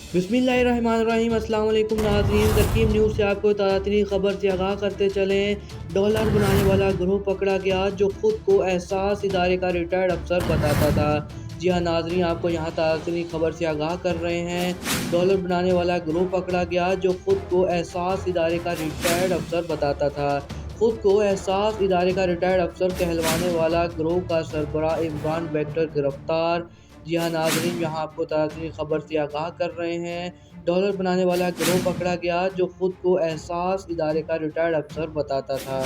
बिस्मिल्लाहिर्रहमानिर्रहीम अस्सलाम वालेकुम नाज़रीन, तरकीब न्यूज़ से आपको ताज़ा खबर से आगाह करते चलें। डॉलर बनाने वाला गिरोह पकड़ा गया जो खुद को एहसास इदारे का रिटायर्ड अफसर बताता था। जी हाँ नाज़रीन, आपको यहाँ ताज़ा खबर से आगाह कर रहे हैं। डॉलर बनाने वाला गिरोह पकड़ा गया जो खुद को एहसास इदारे का रिटायर्ड अफसर बताता था। खुद को एहसास इदारे का रिटायर्ड अफसर कहलवाने वाला गिरोह का सरबराह इमरान बैक्टर गिरफ्तार। जी हाँ नाज़रीन, यहाँ आपको ताज़ा खबर से आगाह कर रहे हैं। डॉलर बनाने वाला गिरोह पकड़ा गया जो खुद को एहसास इदारे का रिटायर्ड अफसर बताता था।